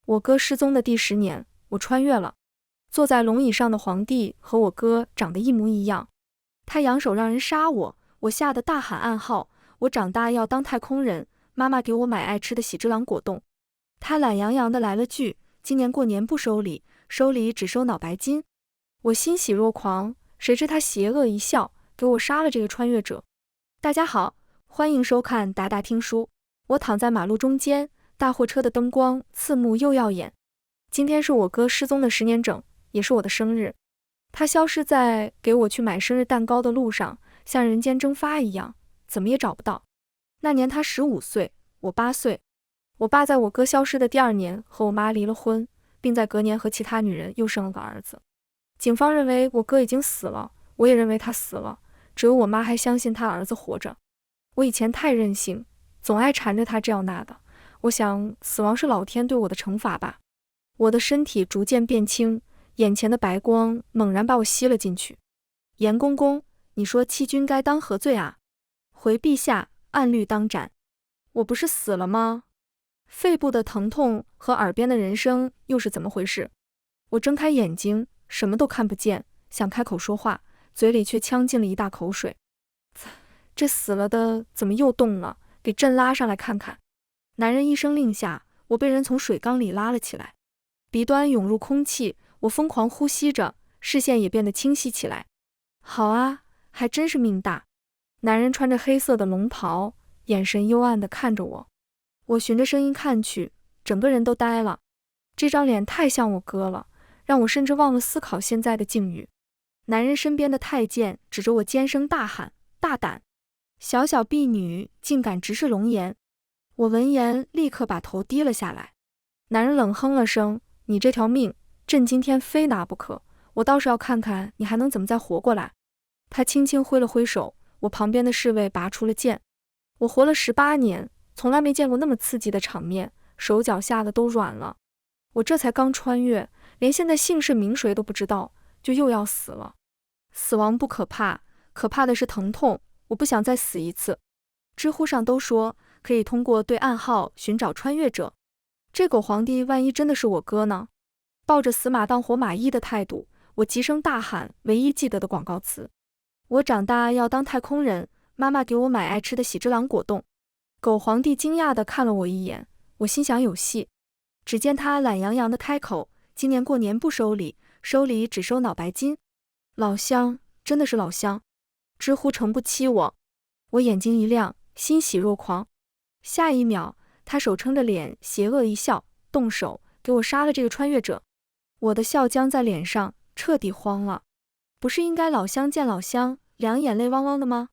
我哥失踪的第10年，我穿越了。坐在龙椅上的皇帝和我哥长得一模一样。他扬手让人杀我，我吓得大喊暗号，我长大要当太空人，妈妈给我买爱吃的喜之郎果冻。他懒洋洋地来了句，今年过年不收礼，收礼只收脑白金。我欣喜若狂，谁知他邪恶一笑，给我杀了这个穿越者。大家好，欢迎收看达达听书。我躺在马路中间，大货车的灯光刺目又耀眼。今天是我哥失踪的10年整，也是我的生日。他消失在给我去买生日蛋糕的路上，像人间蒸发一样，怎么也找不到。那年他15岁，我8岁。我爸在我哥消失的第2年和我妈离了婚，并在隔年和其他女人又生了个儿子。警方认为我哥已经死了，我也认为他死了，只有我妈还相信他儿子活着。我以前太任性，总爱缠着他这样那的，我想死亡是老天对我的惩罚吧。我的身体逐渐变轻，眼前的白光猛然把我吸了进去。严公公，你说欺君该当何罪啊？回陛下，按律当斩。我不是死了吗？肺部的疼痛和耳边的人声又是怎么回事？我睁开眼睛，什么都看不见，想开口说话，嘴里却呛进了一大口水。这死了的怎么又动了？给朕拉上来看看。男人一声令下，我被人从水缸里拉了起来，鼻端涌入空气，我疯狂呼吸着，视线也变得清晰起来。好啊，还真是命大。男人穿着黑色的龙袍，眼神幽暗地看着我。我循着声音看去，整个人都呆了。这张脸太像我哥了，让我甚至忘了思考现在的境遇。男人身边的太监指着我尖声大喊：大胆！小小婢女竟敢直视龙颜！我闻言立刻把头低了下来。男人冷哼了声：你这条命，朕今天非拿不可，我倒是要看看你还能怎么再活过来。他轻轻挥了挥手，我旁边的侍卫拔出了剑。我活了18年，从来没见过那么刺激的场面，手脚吓得都软了。我这才刚穿越，连现在姓氏名谁都不知道，就又要死了。死亡不可怕，可怕的是疼痛，我不想再死一次。知乎上都说可以通过对暗号寻找穿越者，这狗皇帝万一真的是我哥呢？抱着死马当活马医的态度，我急声大喊唯一记得的广告词：我长大要当太空人，妈妈给我买爱吃的喜之郎果冻。狗皇帝惊讶地看了我一眼，我心想有戏。只见他懒洋洋地开口：今年过年不收礼，收礼只收脑白金。老乡，真的是老乡。知乎诚不欺我。我眼睛一亮，欣喜若狂。下一秒，他手撑着脸，邪恶一笑，动手给我杀了这个穿越者。我的笑僵在脸上，彻底慌了。不是应该老乡见老乡，两眼泪汪汪的吗？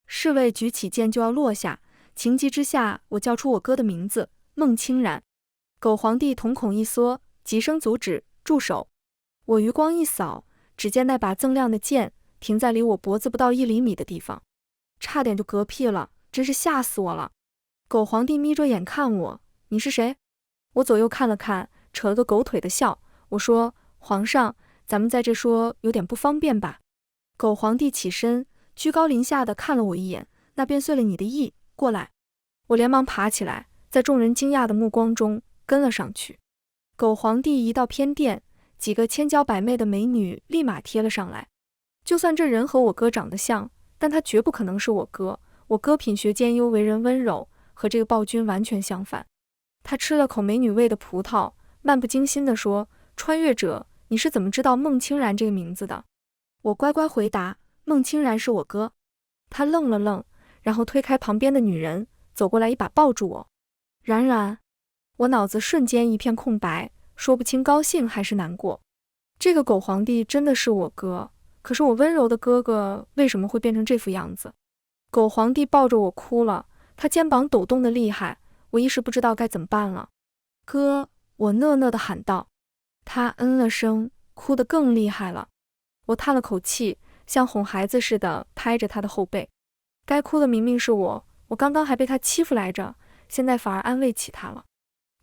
侍卫举起剑就要落下，情急之下，我叫出我哥的名字：孟清然。狗皇帝瞳孔一缩，急声阻止：住手！我余光一扫，只见那把锃亮的剑停在离我脖子不到1厘米的地方，差点就嗝屁了，真是吓死我了。狗皇帝眯着眼看我：你是谁？我左右看了看，扯了个狗腿的笑，我说：皇上，咱们在这说有点不方便吧？狗皇帝起身，居高临下的看了我一眼：那便遂了你的意，过来。我连忙爬起来，在众人惊讶的目光中跟了上去。狗皇帝一到偏殿，几个千娇百媚的美女立马贴了上来。就算这人和我哥长得像，但他绝不可能是我哥。我哥品学兼优，为人温柔，和这个暴君完全相反。他吃了口美女喂的葡萄，漫不经心地说：穿越者，你是怎么知道孟清然这个名字的？我乖乖回答：孟清然是我哥。他愣了愣，然后推开旁边的女人，走过来一把抱住我。然，我脑子瞬间一片空白，说不清高兴还是难过。这个狗皇帝真的是我哥，可是我温柔的哥哥为什么会变成这副样子？狗皇帝抱着我哭了，他肩膀抖动的厉害，我一时不知道该怎么办了。哥，我讷讷地喊道。他嗯了声，哭得更厉害了。我叹了口气，像哄孩子似的拍着他的后背。该哭的明明是我，我刚刚还被他欺负来着，现在反而安慰起他了。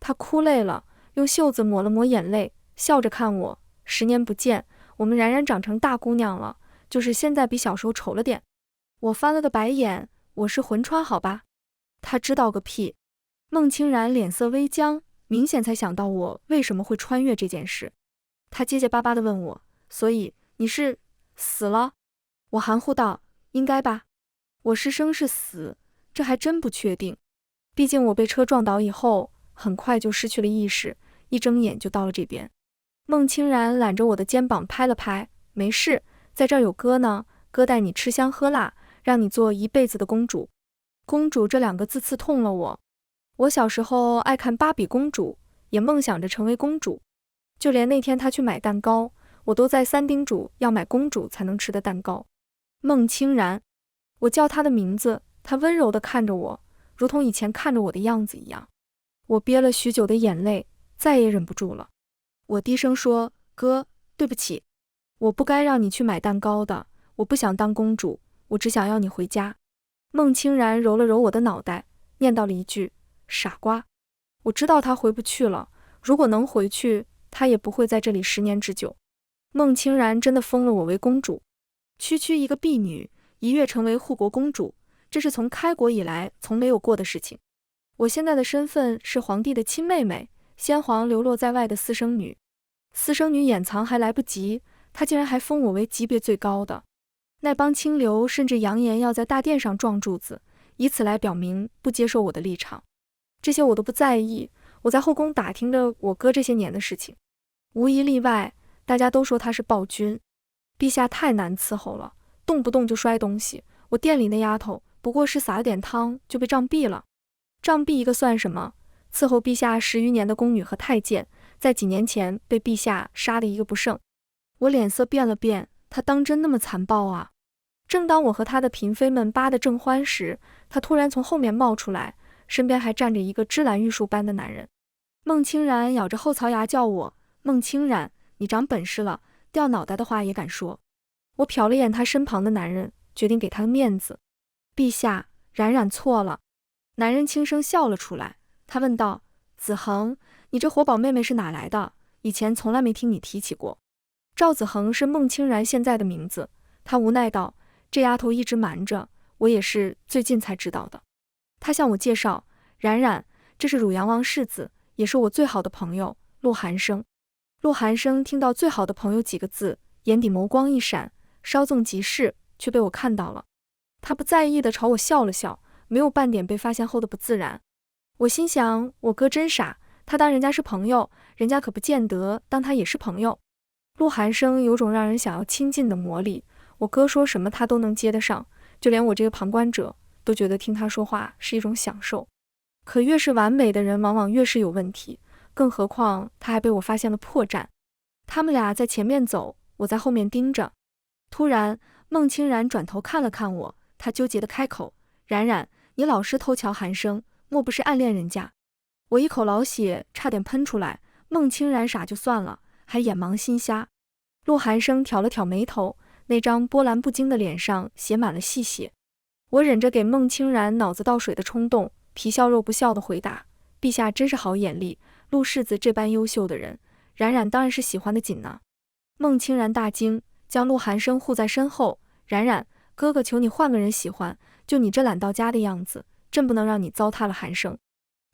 他哭累了，用袖子抹了抹眼泪，笑着看我：10年不见，我们冉长成大姑娘了，就是现在比小时候丑了点。我翻了个白眼：我是魂穿好吧？他知道个屁。孟清然脸色微僵，明显才想到我为什么会穿越这件事。他结结巴巴地问我，所以你是死了？我含糊道，应该吧。我是生是死，这还真不确定。毕竟我被车撞倒以后，很快就失去了意识，一睁眼就到了这边。孟清然揽着我的肩膀拍了拍，没事，在这儿有哥呢，哥带你吃香喝辣，让你做一辈子的公主。公主这2个字刺痛了我。我小时候爱看芭比公主，也梦想着成为公主。就连那天她去买蛋糕，我都再三叮嘱要买公主才能吃的蛋糕。孟清然，我叫她的名字，她温柔地看着我，如同以前看着我的样子一样。我憋了许久的眼泪，再也忍不住了。我低声说，哥，对不起，我不该让你去买蛋糕的，我不想当公主，我只想要你回家。孟清然揉了揉我的脑袋，念叨了一句，傻瓜。我知道他回不去了，如果能回去，他也不会在这里10年之久。孟清然真的封了我为公主，区区一个婢女，一跃成为护国公主，这是从开国以来从没有过的事情。我现在的身份是皇帝的亲妹妹，先皇流落在外的私生女。私生女掩藏还来不及，他竟然还封我为级别最高的。那帮清流甚至扬言要在大殿上撞柱子，以此来表明不接受我的立场。这些我都不在意，我在后宫打听着我哥这些年的事情，无一例外，大家都说他是暴君。陛下太难伺候了，动不动就摔东西，我店里那丫头不过是撒了点汤就被杖毙了。杖毙一个算什么？伺候陛下10余年的宫女和太监，在几年前被陛下杀了一个不剩。我脸色变了变，他当真那么残暴啊？正当我和他的嫔妃们扒得正欢时，他突然从后面冒出来，身边还站着一个芝兰玉树般的男人。孟清然咬着后槽牙叫我，孟清然，你长本事了，掉脑袋的话也敢说。我瞟了眼他身旁的男人，决定给他个面子。陛下，冉冉错了。男人轻声笑了出来，他问道，子恒，你这活宝妹妹是哪来的？以前从来没听你提起过。赵子恒是孟清然现在的名字。他无奈道，这丫头一直瞒着，我也是最近才知道的。他向我介绍，冉冉，这是汝阳王世子，也是我最好的朋友，陆寒生。陆寒生听到最好的朋友几个字，眼底眸光一闪，稍纵即逝，却被我看到了。他不在意地朝我笑了笑，没有半点被发现后的不自然。我心想，我哥真傻，他当人家是朋友，人家可不见得当他也是朋友。陆寒生有种让人想要亲近的魔力，我哥说什么他都能接得上，就连我这个旁观者都觉得听他说话是一种享受。可越是完美的人往往越是有问题，更何况他还被我发现了破绽。他们俩在前面走，我在后面盯着。突然孟清然转头看了看我，他纠结地开口，冉冉，你老是偷瞧寒生，莫不是暗恋人家？我一口老血差点喷出来，孟清然傻就算了，还眼盲心瞎。陆寒生挑了挑眉头，那张波澜不惊的脸上写满了细血。我忍着给孟清然脑子倒水的冲动，皮笑肉不笑地回答，陛下真是好眼力，陆世子这般优秀的人，冉冉当然是喜欢的紧呢。孟清然大惊，将陆寒生护在身后，冉冉，哥哥求你换个人喜欢，就你这懒到家的样子，朕不能让你糟蹋了寒生。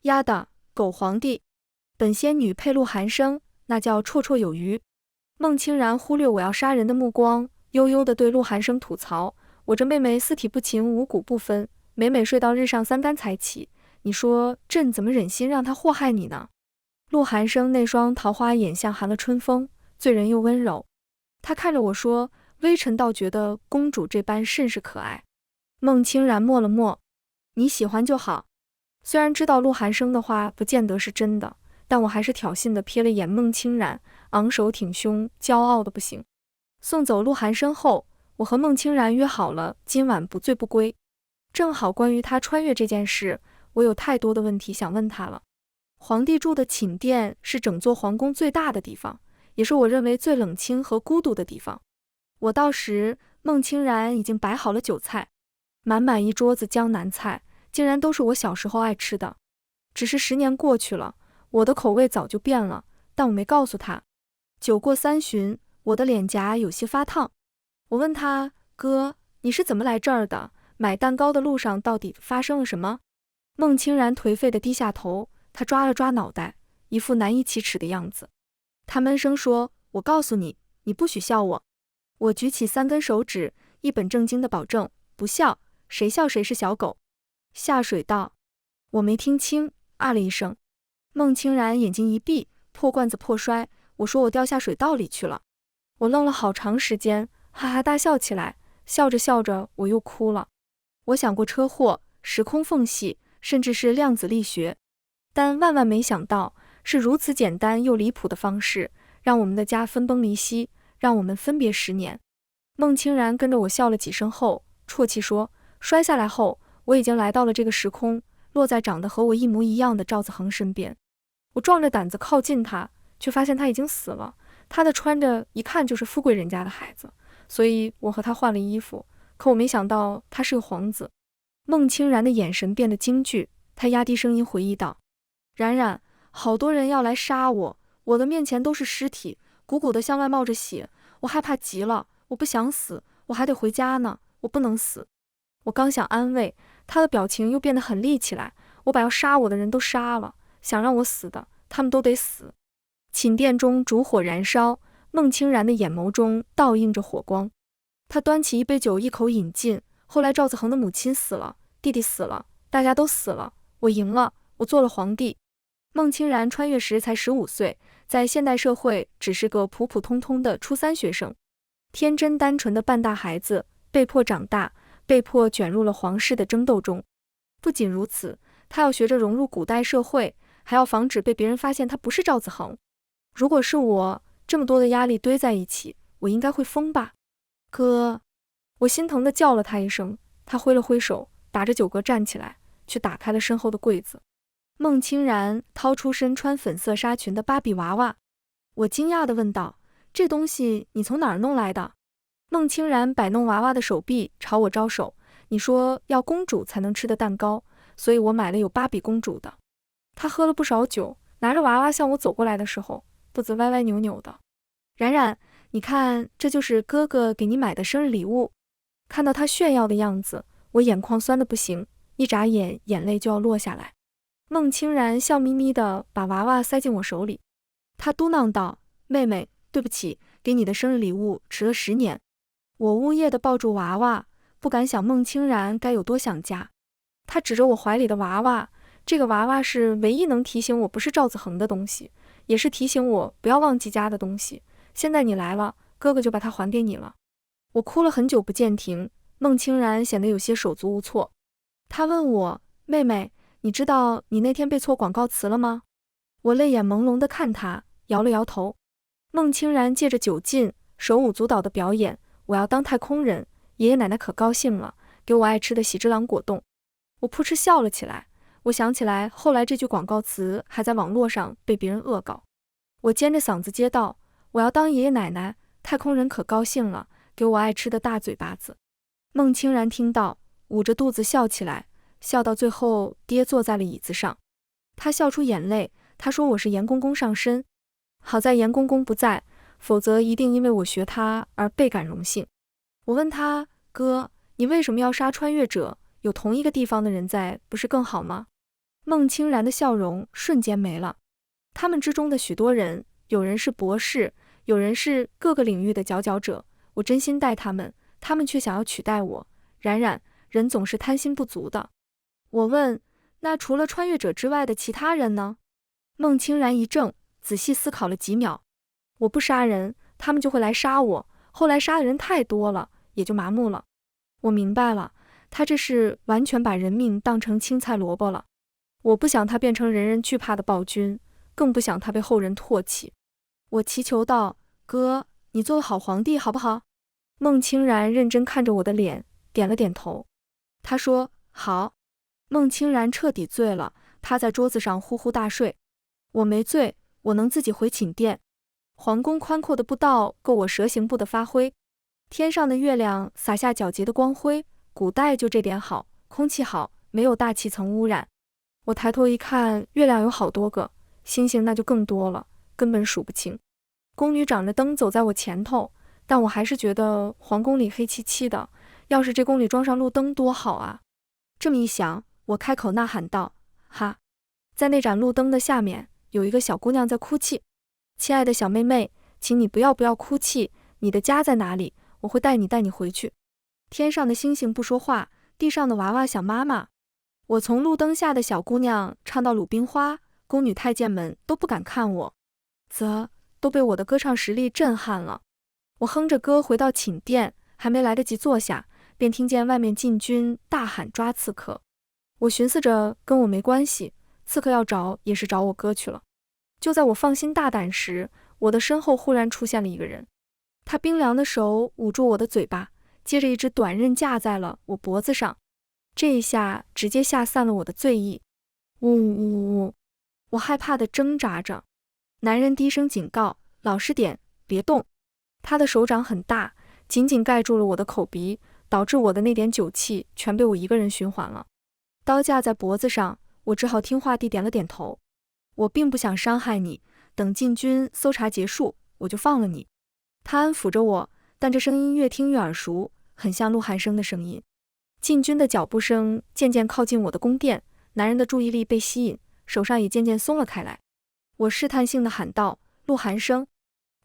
丫的，狗皇帝，本仙女配陆寒生，那叫绰绰有余。孟清然忽略我要杀人的目光，悠悠地对陆寒生吐槽，我这妹妹四体不勤，五谷不分，每每睡到日上3竿才起，你说朕怎么忍心让她祸害你呢？陆寒生那双桃花眼像含了春风，醉人又温柔。他看着我说，微臣倒觉得公主这般甚是可爱。孟清然默了默，你喜欢就好。虽然知道陆寒生的话不见得是真的，但我还是挑衅地瞥了眼孟清然，昂首挺胸，骄傲的不行。送走陆寒生后，我和孟清然约好了今晚不醉不归。正好关于他穿越这件事，我有太多的问题想问他了。皇帝住的寝殿是整座皇宫最大的地方，也是我认为最冷清和孤独的地方。我到时，孟清然已经摆好了酒菜，满满一桌子江南菜，竟然都是我小时候爱吃的。只是10年过去了，我的口味早就变了，但我没告诉他。酒过3巡，我的脸颊有些发烫。我问他，哥，你是怎么来这儿的？买蛋糕的路上到底发生了什么？孟清然颓废地低下头，他抓了抓脑袋，一副难以启齿的样子。他闷声说：“我告诉你，你不许笑我。”我举起3根手指，一本正经地保证：“不笑，谁笑谁是小狗。”下水道。我没听清，啊了一声。孟清然眼睛一闭，破罐子破摔，我说我掉下水道里去了。我愣了好长时间，哈哈大笑起来，笑着笑着我又哭了。我想过车祸、时空缝隙，甚至是量子力学，但万万没想到是如此简单又离谱的方式，让我们的家分崩离析，让我们分别10年。孟清然跟着我笑了几声后，啜泣说，摔下来后，我已经来到了这个时空，落在长得和我一模一样的赵子恒身边。我壮着胆子靠近他，却发现他已经死了。他的穿着一看就是富贵人家的孩子，所以我和他换了衣服，可我没想到他是个皇子。孟清然的眼神变得惊惧，他压低声音回忆道，冉冉，好多人要来杀我，我的面前都是尸体，鼓鼓的向外冒着血，我害怕极了，我不想死，我还得回家呢，我不能死。我刚想安慰，他的表情又变得很厉起来，我把要杀我的人都杀了，想让我死的，他们都得死。寝殿中烛火燃烧，孟清然的眼眸中倒映着火光。他端起一杯酒一口饮尽。后来赵子恒的母亲死了，弟弟死了，大家都死了，我赢了，我做了皇帝。孟清然穿越时才15岁，在现代社会只是个普普通通的初3学生，天真单纯的半大孩子，被迫长大，被迫卷入了皇室的争斗中。不仅如此，他要学着融入古代社会，还要防止被别人发现他不是赵子恒。如果是我，这么多的压力堆在一起，我应该会疯吧。哥，我心疼地叫了他一声，他挥了挥手，打着酒嗝站起来，去打开了身后的柜子。孟清然掏出身穿粉色纱裙的芭比娃娃，我惊讶地问道，这东西你从哪儿弄来的？孟清然摆弄娃娃的手臂朝我招手，你说要公主才能吃的蛋糕，所以我买了有芭比公主的。他喝了不少酒，拿着娃娃向我走过来的时候，肚子歪歪扭扭的。冉冉，你看，这就是哥哥给你买的生日礼物。看到他炫耀的样子，我眼眶酸得不行，一眨眼眼泪就要落下来。孟清然笑眯眯地把娃娃塞进我手里，他嘟囔道，妹妹，对不起，给你的生日礼物迟了10年。我呜咽地抱住娃娃，不敢想孟清然该有多想家。他指着我怀里的娃娃，这个娃娃是唯一能提醒我不是赵子恒的东西，也是提醒我不要忘记家的东西。现在你来了，哥哥就把它还给你了。我哭了很久不见停，孟清然显得有些手足无措。他问我，妹妹，你知道你那天背错广告词了吗？我泪眼朦胧地看他，摇了摇头。孟清然借着酒劲，手舞足蹈地表演，我要当太空人，爷爷奶奶可高兴了，给我爱吃的喜之郎果冻。我扑哧笑了起来，我想起来后来这句广告词还在网络上被别人恶搞。我尖着嗓子接道，我要当爷爷奶奶，太空人可高兴了，给我爱吃的大嘴巴子。孟清然听到，捂着肚子笑起来，笑到最后跌坐在了椅子上。他笑出眼泪，他说我是严公公上身，好在严公公不在，否则一定因为我学他而倍感荣幸。我问他，哥，你为什么要杀穿越者？有同一个地方的人在，不是更好吗？孟清然的笑容瞬间没了。他们之中的许多人，有人是博士，有人是各个领域的佼佼者，我真心待他们，他们却想要取代我。冉冉，人总是贪心不足的。我问，那除了穿越者之外的其他人呢？孟清然一怔，仔细思考了几秒。我不杀人，他们就会来杀我，后来杀的人太多了，也就麻木了。我明白了，他这是完全把人命当成青菜萝卜了。我不想他变成人人惧怕的暴君，更不想他被后人唾弃。我祈求道，哥，你做个好皇帝好不好？孟清然认真看着我的脸，点了点头。他说，好。孟清然彻底醉了，趴在桌子上呼呼大睡。我没醉，我能自己回寝殿。皇宫宽阔的步道够我蛇形步的发挥，天上的月亮洒下皎洁的光辉，古代就这点好，空气好，没有大气层污染。我抬头一看，月亮有好多个，星星那就更多了，根本数不清。宫女掌着灯走在我前头，但我还是觉得皇宫里黑漆漆的，要是这宫里装上路灯多好啊。这么一想，我开口呐喊道，哈！在那盏路灯的下面，有一个小姑娘在哭泣。亲爱的小妹妹，请你不要哭泣，你的家在哪里？我会带你回去。天上的星星不说话，地上的娃娃想妈妈。我从路灯下的小姑娘唱到鲁冰花，宫女太监们都不敢看我，都被我的歌唱实力震撼了。我哼着歌回到寝殿，还没来得及坐下，便听见外面禁军大喊抓刺客。我寻思着跟我没关系，刺客要找也是找我哥去了。就在我放心大胆时，我的身后忽然出现了一个人，他冰凉的手捂住我的嘴巴，接着一只短刃架在了我脖子上，这一下直接吓散了我的醉意。呜呜呜！我害怕地挣扎着。男人低声警告，老实点，别动。他的手掌很大，紧紧盖住了我的口鼻，导致我的那点酒气全被我一个人循环了。刀架在脖子上，我只好听话地点了点头。我并不想伤害你，等禁军搜查结束，我就放了你。他安抚着我，但这声音越听越耳熟，很像陆寒生的声音。禁军的脚步声渐渐靠近我的宫殿，男人的注意力被吸引，手上也渐渐松了开来。我试探性地喊道：陆寒生。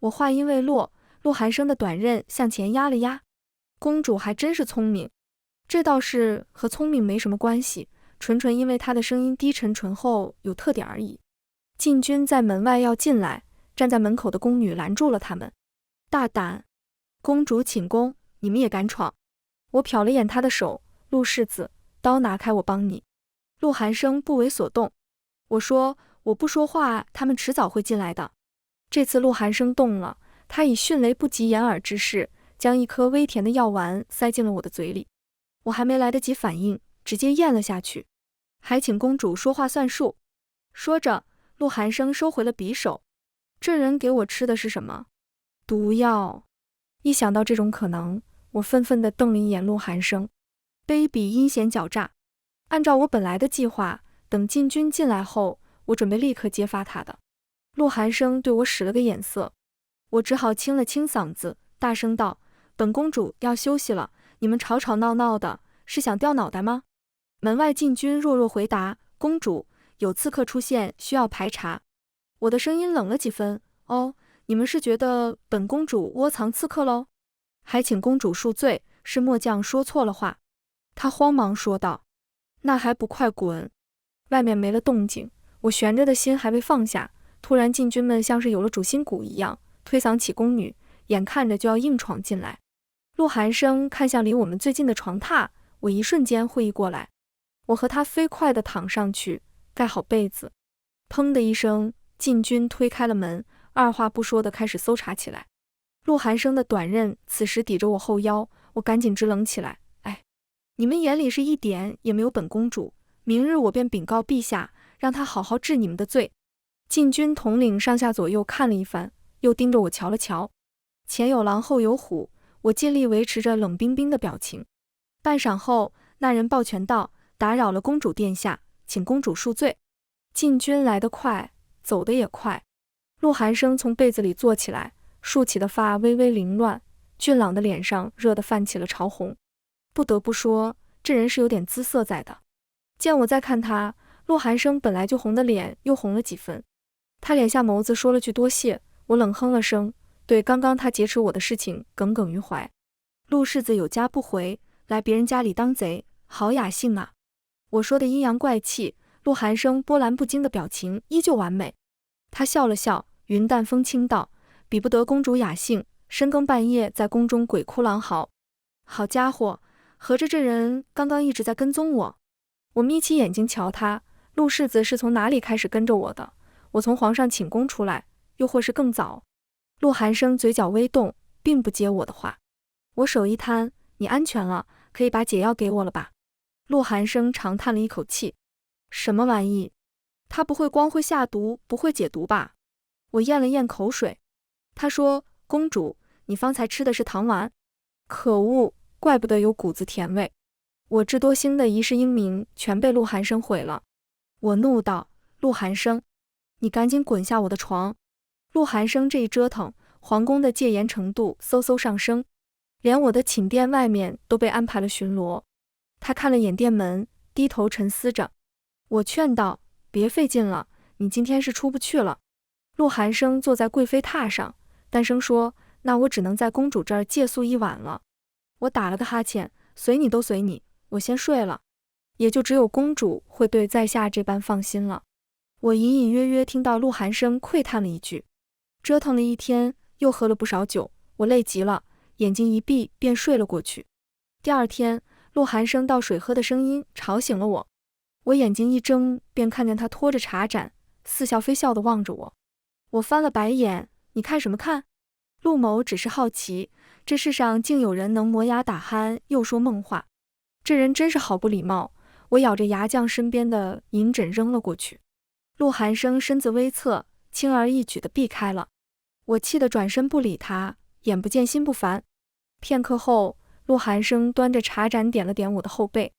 我话音未落，陆寒生的短刃向前压了压。公主还真是聪明，这倒是和聪明没什么关系，纯因为她的声音低沉醇厚有特点而已。禁军在门外要进来，站在门口的宫女拦住了他们。大胆！公主请功，你们也敢闯？我瞟了眼他的手，陆世子，刀拿开，我帮你。陆寒生不为所动。我说，我不说话，他们迟早会进来的。这次陆寒生动了，他以迅雷不及掩耳之势，将一颗微甜的药丸塞进了我的嘴里。我还没来得及反应，直接咽了下去。还请公主说话算数。说着，陆寒生收回了匕首。这人给我吃的是什么？毒药。一想到这种可能，我愤愤地瞪了一眼陆寒生，卑鄙阴险狡诈。按照我本来的计划，等禁军进来后，我准备立刻揭发他的。陆寒生对我使了个眼色，我只好清了清嗓子，大声道：本公主要休息了，你们吵吵闹闹的，是想掉脑袋吗？门外禁军弱弱回答：公主，有刺客出现，需要排查。我的声音冷了几分，哦，你们是觉得本公主窝藏刺客喽？还请公主恕罪，是末将说错了话。他慌忙说道。那还不快滚！外面没了动静，我悬着的心还未放下，突然禁军们像是有了主心骨一样，推搡起宫女，眼看着就要硬闯进来。陆寒生看向离我们最近的床榻，我一瞬间会意过来，我和他飞快地躺上去，盖好被子。砰的一声，禁军推开了门，二话不说地开始搜查起来。陆寒生的短刃此时抵着我后腰，我赶紧支棱起来。哎，你们眼里是一点也没有本公主，明日我便禀告陛下，让他好好治你们的罪。禁军统领上下左右看了一番，又盯着我瞧了瞧。前有狼后有虎，我尽力维持着冷冰冰的表情。半晌后，那人抱拳道：打扰了公主殿下，请公主恕罪。禁军来得快，走得也快。陆寒生从被子里坐起来，竖起的发微微凌乱，俊朗的脸上热得泛起了潮红。不得不说，这人是有点姿色在的。见我再看他，陆寒生本来就红的脸又红了几分。他敛下眸子说了句多谢，我冷哼了声，对刚刚他劫持我的事情耿耿于怀。陆世子有家不回，来别人家里当贼，好雅兴啊！我说的阴阳怪气，陆寒生波澜不惊的表情依旧完美。他笑了笑，云淡风轻道：比不得公主雅兴，深更半夜在宫中鬼哭狼嚎。好家伙，合着这人刚刚一直在跟踪我。我眯起眼睛瞧他，陆世子是从哪里开始跟着我的？我从皇上寝宫出来，又或是更早？陆寒生嘴角微动，并不接我的话。我手一摊：你安全了，可以把解药给我了吧？陆寒生长叹了一口气：什么玩意？他不会光会下毒，不会解毒吧？我咽了咽口水。他说：公主，你方才吃的是糖丸。可恶，怪不得有股子甜味。我智多星的一世英名全被陆寒生毁了。我怒道：陆寒生，你赶紧滚下我的床！陆寒生这一折腾，皇宫的戒严程度嗖嗖上升，连我的寝殿外面都被安排了巡逻。他看了眼殿门，低头沉思着。我劝道：别费劲了，你今天是出不去了。陆寒生坐在贵妃榻上，单声说，那我只能在公主这儿借宿一晚了。我打了个哈欠，随你都随你，我先睡了。也就只有公主会对在下这般放心了。我隐隐约约听到陆寒生喟叹了一句，折腾了一天，又喝了不少酒，我累极了，眼睛一闭便睡了过去。第二天，陆寒生倒水喝的声音吵醒了我，我眼睛一睁，便看见他拖着茶盏，似笑非笑地望着我。我翻了白眼，你看什么看？陆某只是好奇，这世上竟有人能磨牙打鼾又说梦话，这人真是好不礼貌。我咬着牙将身边的银枕扔了过去。陆寒生身子微侧，轻而易举地避开了。我气得转身不理他，眼不见心不烦。片刻后，陆寒生端着茶盏点了点我的后背，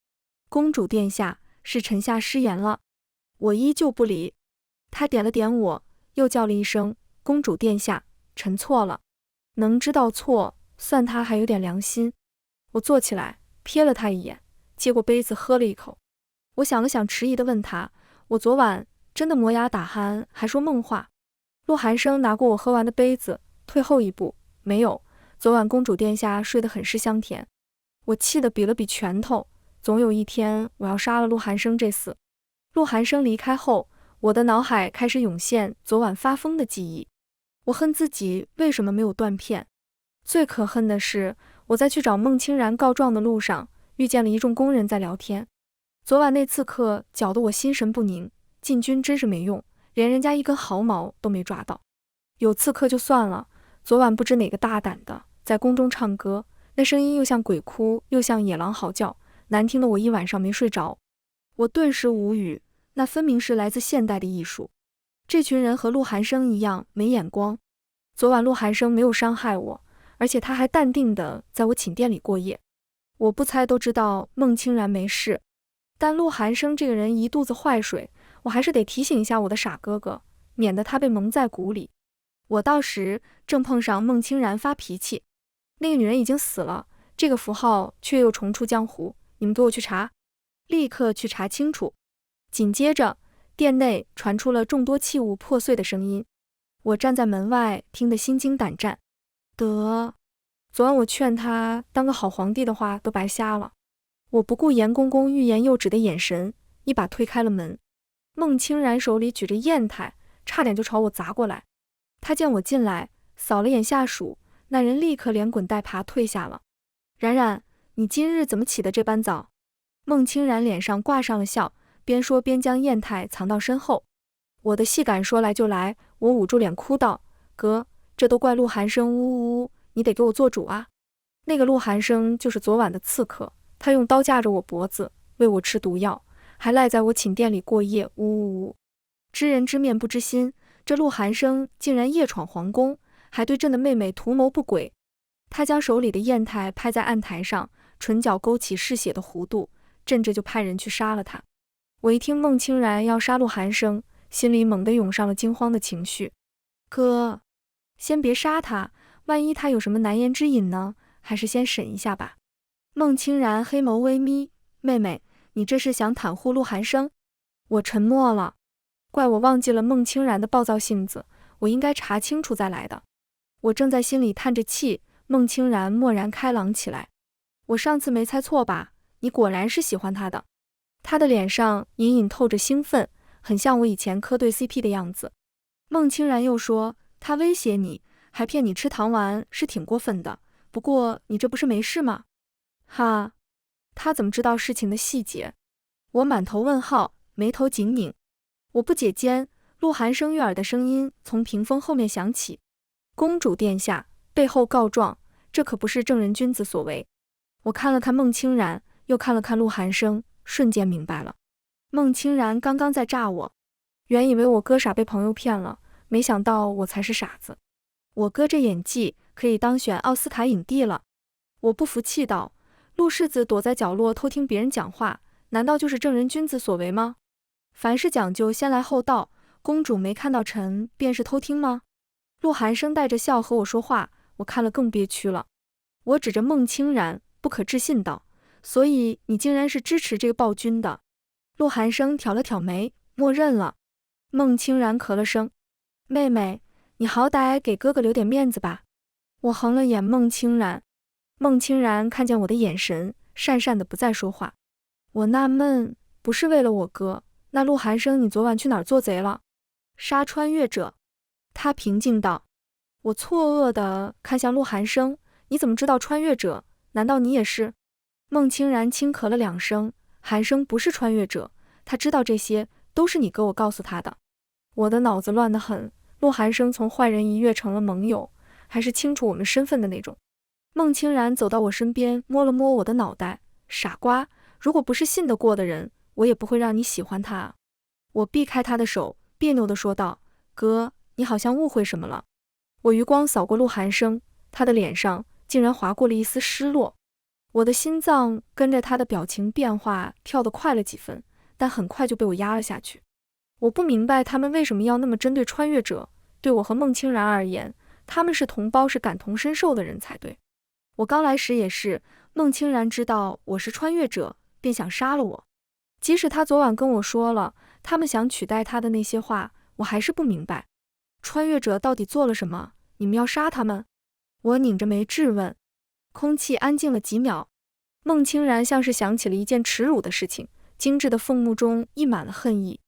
公主殿下，是臣下失言了。我依旧不理。他点了点我，又叫了一声，公主殿下，臣错了。能知道错，算他还有点良心。我坐起来，瞥了他一眼，接过杯子喝了一口。我想了想，迟疑地问他，我昨晚真的磨牙打鼾还说梦话？陆寒生拿过我喝完的杯子，退后一步，没有，昨晚公主殿下睡得很是香甜。我气得比了比拳头，总有一天我要杀了陆寒生这厮。陆寒生离开后，我的脑海开始涌现昨晚发疯的记忆。我恨自己为什么没有断片。最可恨的是，我在去找孟清然告状的路上，遇见了一众工人在聊天。昨晚那刺客搅得我心神不宁，进军真是没用，连人家一根毫毛都没抓到。有刺客就算了，昨晚不知哪个大胆的在宫中唱歌，那声音又像鬼哭又像野狼嚎叫，难听得我一晚上没睡着。我顿时无语，那分明是来自现代的艺术。这群人和陆寒生一样没眼光。昨晚陆寒生没有伤害我，而且他还淡定地在我寝殿里过夜。我不猜都知道孟清然没事，但陆寒生这个人一肚子坏水，我还是得提醒一下我的傻哥哥，免得他被蒙在鼓里。我到时正碰上孟清然发脾气，那个女人已经死了，这个符号却又重出江湖，你们给我去查，立刻去查清楚。紧接着，殿内传出了众多器物破碎的声音，我站在门外听得心惊胆战。昨晚我劝他当个好皇帝的话都白瞎了。我不顾严公公欲言又止的眼神，一把推开了门。孟清然手里举着砚台，差点就朝我砸过来。他见我进来，扫了眼下属，那人立刻连滚带爬退下了。冉冉，你今日怎么起得这般早？孟清然脸上挂上了笑，边说边将砚台藏到身后。我的戏感说来就来，我捂住脸哭道，哥，这都怪陆寒生，呜呜，你得给我做主啊。那个陆寒生就是昨晚的刺客，他用刀架着我脖子，喂我吃毒药，还赖在我寝殿里过夜，呜呜呜。知人知面不知心，这陆寒生竟然夜闯皇宫，还对朕的妹妹图谋不轨。他将手里的砚台拍在案台上，唇角勾起嗜血的弧度，朕这就派人去杀了他。我一听孟清然要杀陆寒生，心里猛地涌上了惊慌的情绪。哥，先别杀他，万一他有什么难言之隐呢？还是先审一下吧。孟清然黑眸微眯，妹妹，你这是想袒护陆寒生？我沉默了，怪我忘记了孟清然的暴躁性子，我应该查清楚再来的。我正在心里叹着气，孟清然蓦然开朗起来。我上次没猜错吧？你果然是喜欢他的。他的脸上隐隐透着兴奋，很像我以前磕对 CP 的样子。孟清然又说，他威胁你，还骗你吃糖丸，是挺过分的。不过你这不是没事吗？哈，他怎么知道事情的细节？我满头问号，眉头紧拧。我不解间，陆寒生悦耳的声音从屏风后面响起，公主殿下，背后告状，这可不是正人君子所为。我看了看孟清然，又看了看陆寒生，瞬间明白了。孟清然刚刚在诈我，原以为我哥傻被朋友骗了，没想到我才是傻子。我哥这演技可以当选奥斯卡影帝了。我不服气道，陆世子躲在角落偷听别人讲话，难道就是正人君子所为吗？凡事讲究先来后到，公主没看到臣便是偷听吗？陆寒生带着笑和我说话，我看了更憋屈了。我指着孟清然，不可置信道，所以你竟然是支持这个暴君的？陆寒生挑了挑眉，默认了。孟清然咳了声，妹妹，你好歹给哥哥留点面子吧。我横了眼孟清然，孟清然看见我的眼神，讪讪的不再说话。我纳闷，不是为了我哥，那陆寒生你昨晚去哪儿做贼了？杀穿越者。他平静道。我错愕地看向陆寒生，你怎么知道穿越者？难道你也是？孟清然轻咳了2声，寒生不是穿越者，他知道这些都是你哥我告诉他的。我的脑子乱得很，陆寒生从坏人一跃成了盟友，还是清楚我们身份的那种。孟清然走到我身边，摸了摸我的脑袋，傻瓜，如果不是信得过的人，我也不会让你喜欢他啊。我避开他的手，别扭地说道，哥，你好像误会什么了。我余光扫过陆寒生，他的脸上竟然划过了一丝失落。我的心脏跟着他的表情变化跳得快了几分，但很快就被我压了下去。我不明白他们为什么要那么针对穿越者，对我和孟清然而言，他们是同胞，是感同身受的人才对。我刚来时也是，孟清然知道我是穿越者，便想杀了我。即使他昨晚跟我说了他们想取代他的那些话，我还是不明白，穿越者到底做了什么？你们要杀他们？我拧着眉质问。空气安静了几秒，孟清然像是想起了一件耻辱的事情，精致的凤目中溢满了恨意。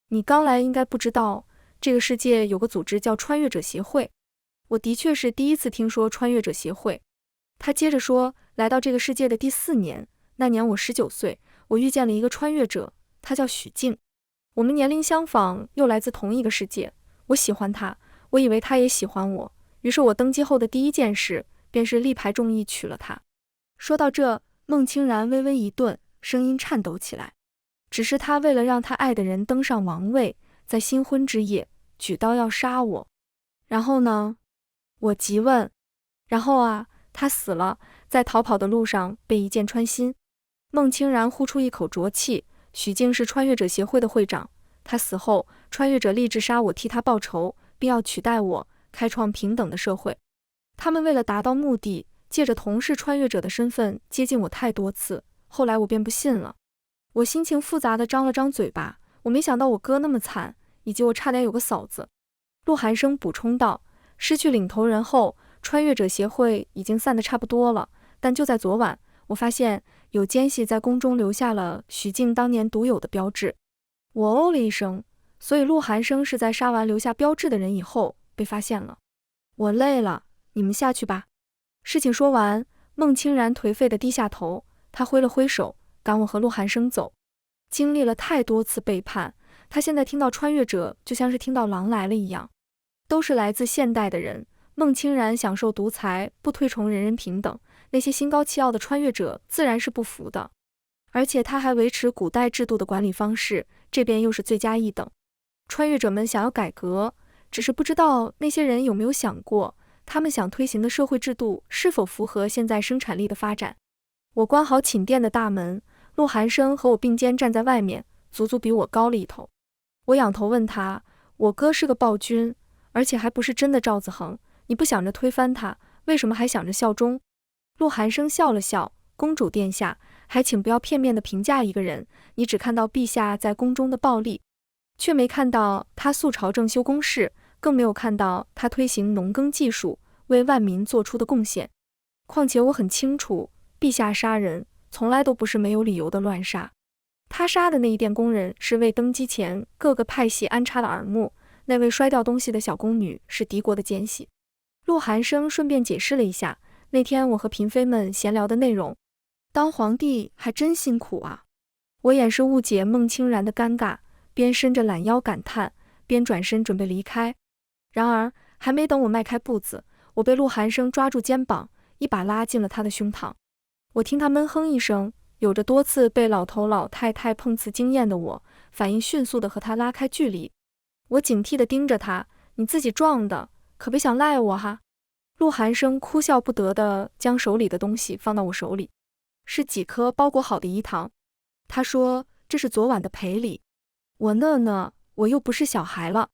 你刚来应该不知道，这个世界有个组织叫穿越者协会。我的确是第一次听说穿越者协会。他接着说，来到这个世界的第4年，那年我19岁，我遇见了一个穿越者，他叫许静。我们年龄相仿，又来自同一个世界。我喜欢他，我以为他也喜欢我，于是我登基后的第一件事便是力排众议娶了她。说到这，孟清然微微一顿，声音颤抖起来。只是他为了让他爱的人登上王位，在新婚之夜举刀要杀我。然后呢？我急问。然后啊，他死了，在逃跑的路上被一箭穿心。孟清然呼出一口浊气。许静是穿越者协会的会长，他死后，穿越者立志杀我，替他报仇，并要取代我，开创平等的社会。他们为了达到目的，借着同是穿越者的身份接近我太多次，后来我便不信了。我心情复杂地张了张嘴巴，我没想到我哥那么惨，以及我差点有个嫂子。陆寒生补充道，失去领头人后，穿越者协会已经散得差不多了，但就在昨晚，我发现有奸细在宫中留下了许静当年独有的标志。我哦了一声，所以陆寒生是在杀完留下标志的人以后被发现了。我累了，你们下去吧。事情说完，孟清然颓废地低下头，他挥了挥手，赶我和陆寒生走。经历了太多次背叛，他现在听到穿越者就像是听到狼来了一样。都是来自现代的人，孟清然享受独裁，不推崇人人平等，那些心高气傲的穿越者自然是不服的。而且他还维持古代制度的管理方式，这边又是罪加一等。穿越者们想要改革，只是不知道那些人有没有想过，他们想推行的社会制度是否符合现在生产力的发展。我关好寝殿的大门，陆寒生和我并肩站在外面，足足比我高了一头。我仰头问他，我哥是个暴君，而且还不是真的赵子恒，你不想着推翻他，为什么还想着效忠？陆寒生笑了笑，公主殿下，还请不要片面地评价一个人，你只看到陛下在宫中的暴力，却没看到他肃朝政修公事，更没有看到他推行农耕技术，为万民做出的贡献。况且我很清楚，陛下杀人从来都不是没有理由的乱杀。他杀的那一殿工人是为登基前各个派系安插的耳目，那位摔掉东西的小宫女是敌国的奸细。陆寒生顺便解释了一下那天我和嫔妃们闲聊的内容。当皇帝还真辛苦啊。我掩饰误解孟清然的尴尬，边伸着懒腰感叹，边转身准备离开。然而还没等我迈开步子，我被陆寒生抓住肩膀，一把拉进了他的胸膛。我听他闷哼一声，有着多次被老头老太太碰瓷经验的我，反应迅速地和他拉开距离。我警惕地盯着他，你自己撞的，可别想赖我哈。陆寒生哭笑不得地将手里的东西放到我手里，是几颗包裹好的饴糖。他说这是昨晚的赔礼。我又不是小孩了，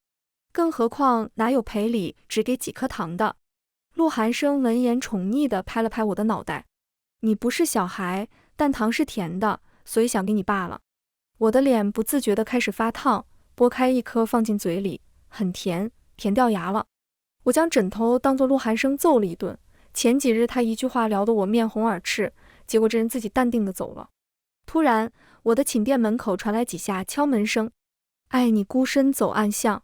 更何况哪有赔礼只给几颗糖的。陆寒生闻言宠溺地拍了拍我的脑袋，你不是小孩，但糖是甜的，所以想给你罢了。我的脸不自觉地开始发烫，剥开一颗放进嘴里，很甜，甜掉牙了。我将枕头当作鹿晗生揍了一顿。前几日他一句话聊得我面红耳赤，结果这人自己淡定地走了。突然，我的寝殿门口传来几下敲门声。爱你孤身走暗巷，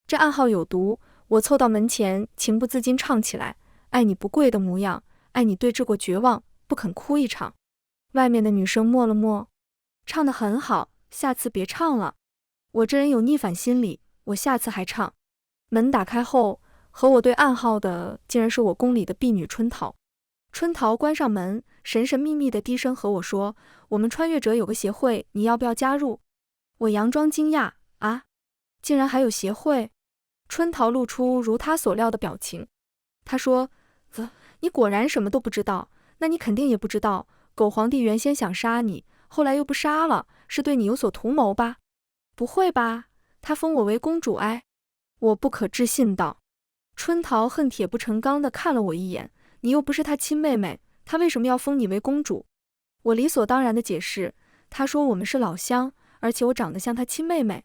这暗号有毒。我凑到门前，情不自禁唱起来：爱你不跪的模样，爱你对峙过绝望，不肯哭一场。外面的女生默了默，唱得很好，下次别唱了。我这人有逆反心理，我下次还唱。门打开后，和我对暗号的竟然是我宫里的婢女春桃。春桃关上门，神神秘秘地低声和我说：我们穿越者有个协会，你要不要加入？我佯装惊讶，啊，竟然还有协会？春桃露出如他所料的表情。他说：你果然什么都不知道，那你肯定也不知道，狗皇帝原先想杀你，后来又不杀了，是对你有所图谋吧？不会吧，他封我为公主哎！我不可置信道。春桃恨铁不成钢地看了我一眼，你又不是他亲妹妹，他为什么要封你为公主？我理所当然地解释，他说我们是老乡，而且我长得像他亲妹妹。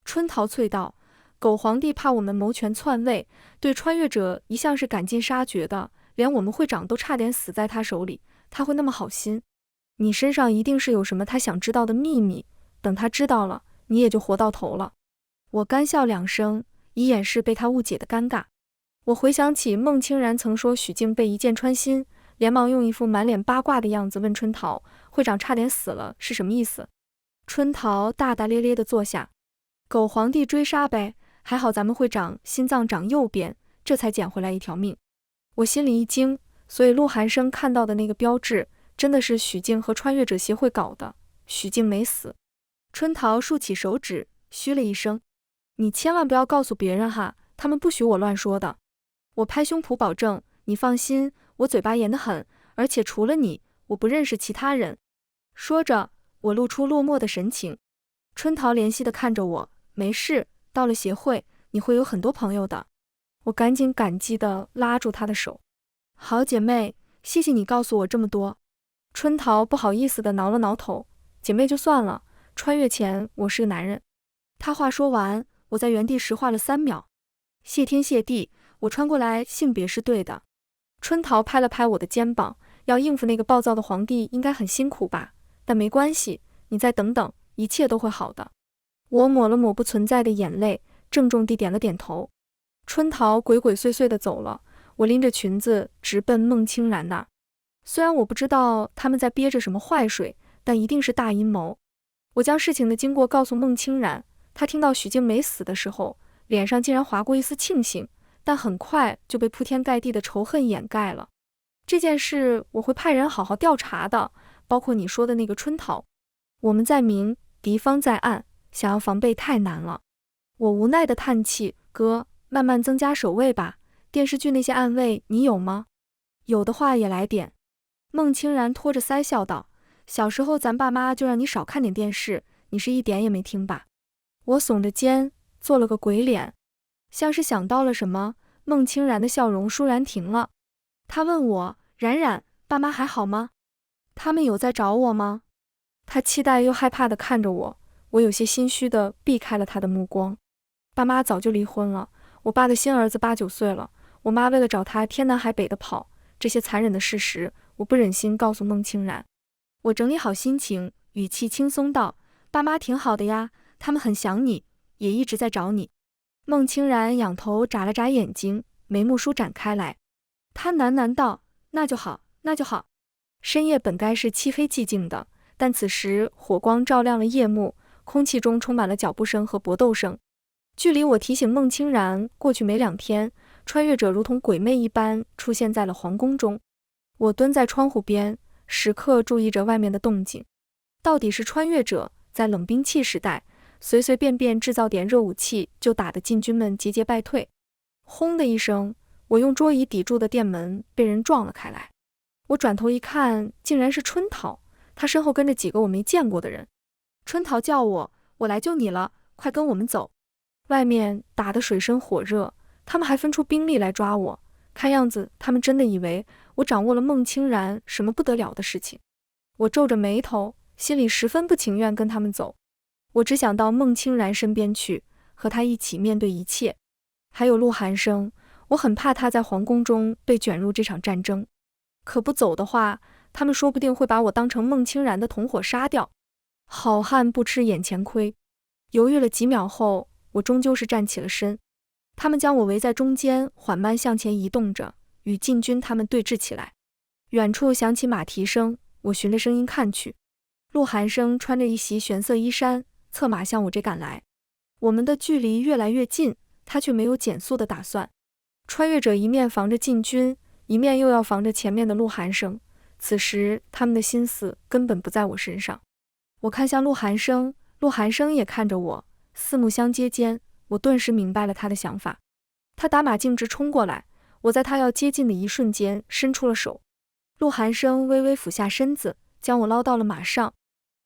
春桃啐道，狗皇帝怕我们谋权篡位，对穿越者一向是赶尽杀绝的，连我们会长都差点死在他手里，他会那么好心？你身上一定是有什么他想知道的秘密，等他知道了，你也就活到头了。我干笑两声，以掩饰被他误解的尴尬。我回想起孟清然曾说许靖被一箭穿心，连忙用一副满脸八卦的样子问春桃，会长差点死了是什么意思？春桃大大咧咧地坐下，狗皇帝追杀呗，还好咱们会长心脏长右边，这才捡回来一条命。我心里一惊，所以陆寒生看到的那个标志真的是许靖和穿越者协会搞的，许靖没死。春桃竖起手指，嘘了一声，你千万不要告诉别人哈，他们不许我乱说的。我拍胸脯保证，你放心，我嘴巴严得很，而且除了你，我不认识其他人。说着，我露出落寞的神情。春桃怜惜地看着我，没事，到了协会，你会有很多朋友的。我赶紧感激地拉住她的手。好姐妹，谢谢你告诉我这么多。春桃不好意思地挠了挠头，姐妹就算了，穿越前我是个男人。她话说完，我在原地石化了3秒。谢天谢地，我穿过来性别是对的。春桃拍了拍我的肩膀，要应付那个暴躁的皇帝应该很辛苦吧，但没关系，你再等等，一切都会好的。我抹了抹不存在的眼泪，郑重地点了点头。春桃鬼鬼祟祟地走了，我拎着裙子直奔孟清然那儿。虽然我不知道他们在憋着什么坏水，但一定是大阴谋。我将事情的经过告诉孟清然，他听到许靖没死的时候，脸上竟然划过一丝庆幸，但很快就被铺天盖地的仇恨掩盖了。这件事我会派人好好调查的，包括你说的那个春桃。我们在明，敌方在暗，想要防备太难了。我无奈地叹气，哥，慢慢增加守卫吧，电视剧那些暗卫你有吗？有的话也来点。孟清然托着腮笑道，小时候咱爸妈就让你少看点电视，你是一点也没听吧？我耸着肩，做了个鬼脸，像是想到了什么。孟清然的笑容倏然停了，他问我，冉冉，爸妈还好吗？他们有在找我吗？他期待又害怕地看着我，我有些心虚地避开了他的目光。爸妈早就离婚了，我爸的新儿子8、9岁了，我妈为了找他天南海北地跑，这些残忍的事实，我不忍心告诉孟清然。我整理好心情，语气轻松道，爸妈挺好的呀，他们很想你，也一直在找你。孟清然仰头眨了眨眼睛，眉目舒展开来。他喃喃道，那就好，那就好。深夜本该是漆黑寂静的，但此时火光照亮了夜幕，空气中充满了脚步声和搏斗声。距离我提醒孟清然过去没2天，穿越者如同鬼魅一般出现在了皇宫中。我蹲在窗户边，时刻注意着外面的动静。到底是穿越者在冷兵器时代随随便便制造点热武器就打得禁军们节节败退。轰的一声，我用桌椅抵住的殿门被人撞了开来。我转头一看，竟然是春桃，她身后跟着几个我没见过的人。春桃叫我，我来救你了，快跟我们走。外面打得水深火热，他们还分出兵力来抓我，看样子他们真的以为我掌握了孟清然什么不得了的事情。我皱着眉头，心里十分不情愿跟他们走。我只想到孟清然身边去，和他一起面对一切。还有陆寒生，我很怕他在皇宫中被卷入这场战争。可不走的话，他们说不定会把我当成孟清然的同伙杀掉。好汉不吃眼前亏。犹豫了几秒后，我终究是站起了身。他们将我围在中间，缓慢向前移动着，与禁军他们对峙起来。远处响起马蹄声，我循着声音看去，陆寒生穿着一袭玄色衣衫，策马向我这赶来。我们的距离越来越近，他却没有减速的打算。穿越者一面防着禁军，一面又要防着前面的陆寒生，此时他们的心思根本不在我身上。我看向陆寒生，陆寒生也看着我，四目相接间，我顿时明白了他的想法。他打马径直冲过来，我在他要接近的一瞬间伸出了手。陆寒生微微俯下身子，将我捞到了马上。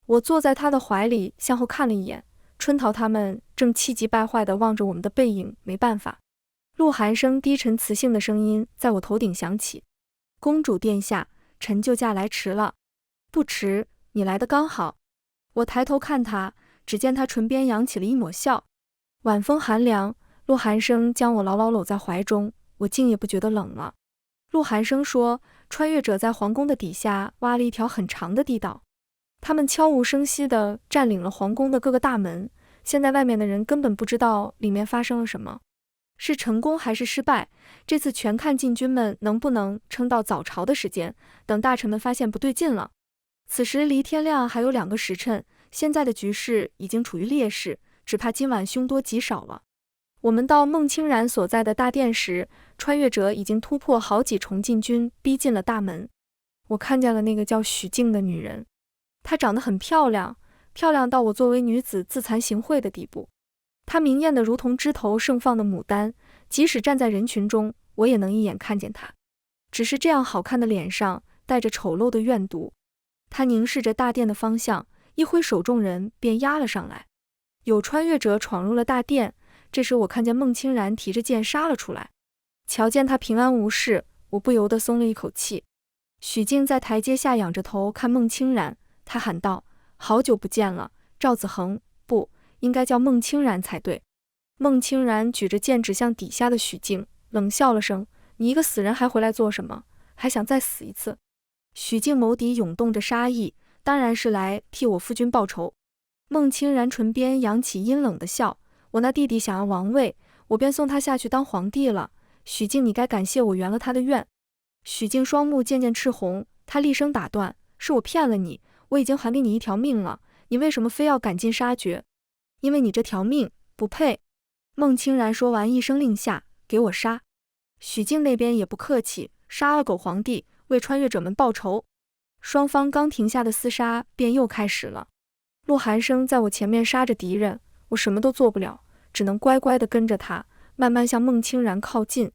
我坐在他的怀里，向后看了一眼，春桃他们正气急败坏地望着我们的背影，没办法。陆寒生低沉磁性的声音在我头顶响起：公主殿下，臣就驾来迟了。不迟，你来得刚好。我抬头看他，只见他唇边扬起了一抹笑。晚风寒凉，陆寒生将我牢牢搂在怀中，我竟也不觉得冷了。陆寒生说，穿越者在皇宫的底下挖了一条很长的地道，他们悄无声息地占领了皇宫的各个大门，现在外面的人根本不知道里面发生了什么，是成功还是失败，这次全看禁军们能不能撑到早朝的时间，等大臣们发现不对劲了。此时离天亮还有2个时辰，现在的局势已经处于劣势，只怕今晚凶多吉少了。我们到孟清然所在的大殿时，穿越者已经突破好几重禁军，逼近了大门。我看见了那个叫许静的女人，她长得很漂亮，漂亮到我作为女子自惭形秽的地步。她明艳得如同枝头盛放的牡丹，即使站在人群中，我也能一眼看见她。只是这样好看的脸上带着丑陋的怨毒。她凝视着大殿的方向，一挥手，众人便压了上来。有穿越者闯入了大殿，这时我看见孟清然提着剑杀了出来。瞧见他平安无事，我不由得松了一口气。许静在台阶下仰着头看孟清然，他喊道：好久不见了，赵子恒，不，应该叫孟清然才对。孟清然举着剑指向底下的许静，冷笑了声：你一个死人还回来做什么？还想再死一次？许静眸底涌动着杀意，当然是来替我夫君报仇。孟清然唇边扬起阴冷的笑：我那弟弟想要王位，我便送他下去当皇帝了。许静，你该感谢我圆了他的愿。许静双目渐渐赤红，他厉声打断：是我骗了你，我已经还给你一条命了，你为什么非要赶尽杀绝？因为你这条命不配。孟清然说完一声令下，给我杀。许静那边也不客气，杀了狗皇帝，为穿越者们报仇。双方刚停下的厮杀便又开始了。陆寒生在我前面杀着敌人，我什么都做不了，只能乖乖地跟着他，慢慢向孟清然靠近。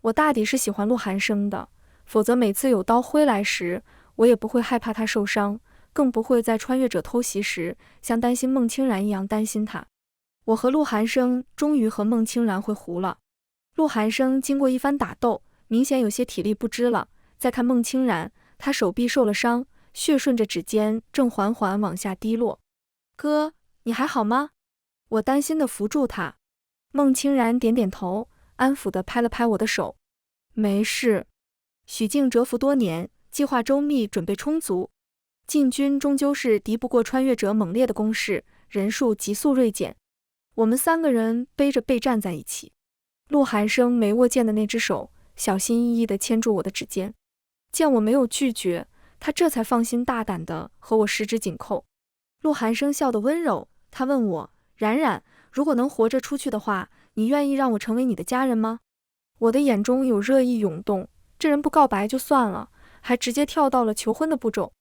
我大抵是喜欢陆寒生的，否则每次有刀挥来时，我也不会害怕他受伤，更不会在穿越者偷袭时像担心孟清然一样担心他。我和陆寒生终于和孟清然会胡了。陆寒生经过一番打斗，明显有些体力不支了。再看孟清然，他手臂受了伤，血顺着指尖正缓缓往下滴落。哥，你还好吗？我担心地扶住他。孟清然点点头，安抚地拍了拍我的手。没事。许静蛰伏多年，计划周密，准备充足。禁军终究是敌不过穿越者猛烈的攻势，人数急速锐减。我们3个人背着背站在一起。陆寒生没握剑的那只手小心翼翼地牵住我的指尖，见我没有拒绝，他这才放心大胆地和我十指紧扣。陆寒生笑得温柔，他问我：冉冉，如果能活着出去的话，你愿意让我成为你的家人吗？我的眼中有热意涌动，这人不告白就算了，还直接跳到了求婚的步骤。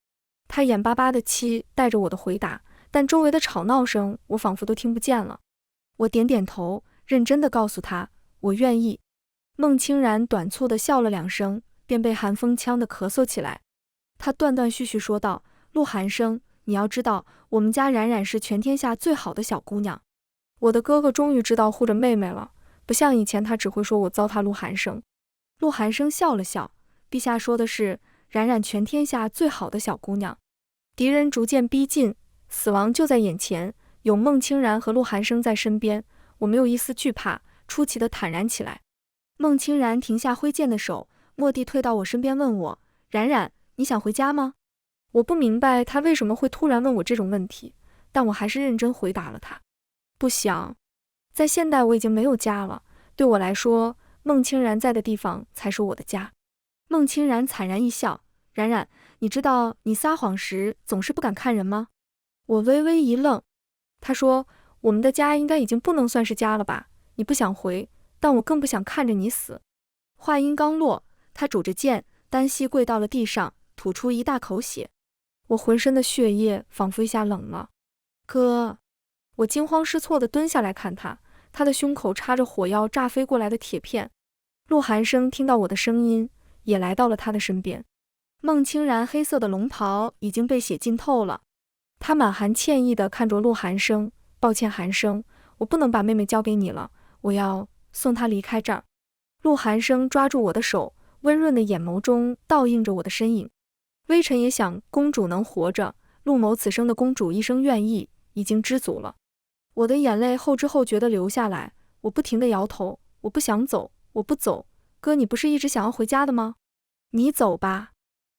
他眼巴巴地期待着我的回答，但周围的吵闹声我仿佛都听不见了。我点点头，认真地告诉他，我愿意。孟清然短促地笑了2声，便被寒风呛得咳嗽起来。他断断续续说道：陆寒生，你要知道，我们家冉冉是全天下最好的小姑娘。我的哥哥终于知道护着妹妹了，不像以前他只会说我糟蹋陆寒生。陆寒生笑了笑，陛下说的是冉冉全天下最好的小姑娘。敌人逐渐逼近，死亡就在眼前，有孟清然和陆寒生在身边，我没有一丝惧怕，出奇的坦然起来。孟清然停下挥剑的手，蓦地退到我身边问我，冉冉，你想回家吗？我不明白他为什么会突然问我这种问题，但我还是认真回答了他。不想，在现代我已经没有家了，对我来说，孟清然在的地方才是我的家。孟清然惨然一笑，冉冉，你知道你撒谎时总是不敢看人吗？我微微一愣。他说，我们的家应该已经不能算是家了吧，你不想回，但我更不想看着你死。话音刚落，他拄着剑，单膝跪到了地上，吐出一大口血。我浑身的血液仿佛一下冷了。哥！我惊慌失措地蹲下来看他，他的胸口插着火药炸飞过来的铁片。陆寒生听到我的声音，也来到了他的身边。孟清然黑色的龙袍已经被血浸透了，他满含歉意地看着陆寒生，抱歉寒生，我不能把妹妹交给你了，我要送她离开这儿。陆寒生抓住我的手，温润的眼眸中倒映着我的身影。微臣也想公主能活着，陆某此生的公主一生愿意，已经知足了。我的眼泪后知后觉地流下来，我不停地摇头，我不想走，我不走。哥，你不是一直想要回家的吗？你走吧。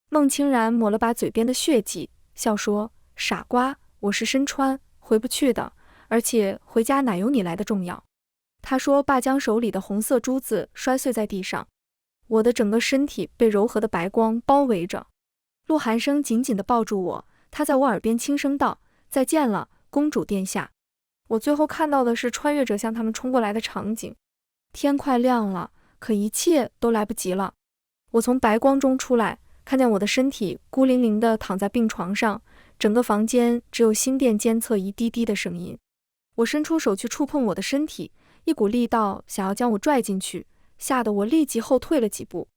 孟清然抹了把嘴边的血迹，笑说，傻瓜，我是身穿，回不去的，而且回家哪有你来的重要。他说罢，将手里的红色珠子摔碎在地上。我的整个身体被柔和的白光包围着。陆寒生紧紧地抱住我，他在我耳边轻声道，再见了，公主殿下。我最后看到的是穿越者向他们冲过来的场景。天快亮了，可一切都来不及了。我从白光中出来，看见我的身体孤零零地躺在病床上，整个房间只有心电监测一滴滴的声音。我伸出手去触碰我的身体，一股力道想要将我拽进去，吓得我立即后退了几步。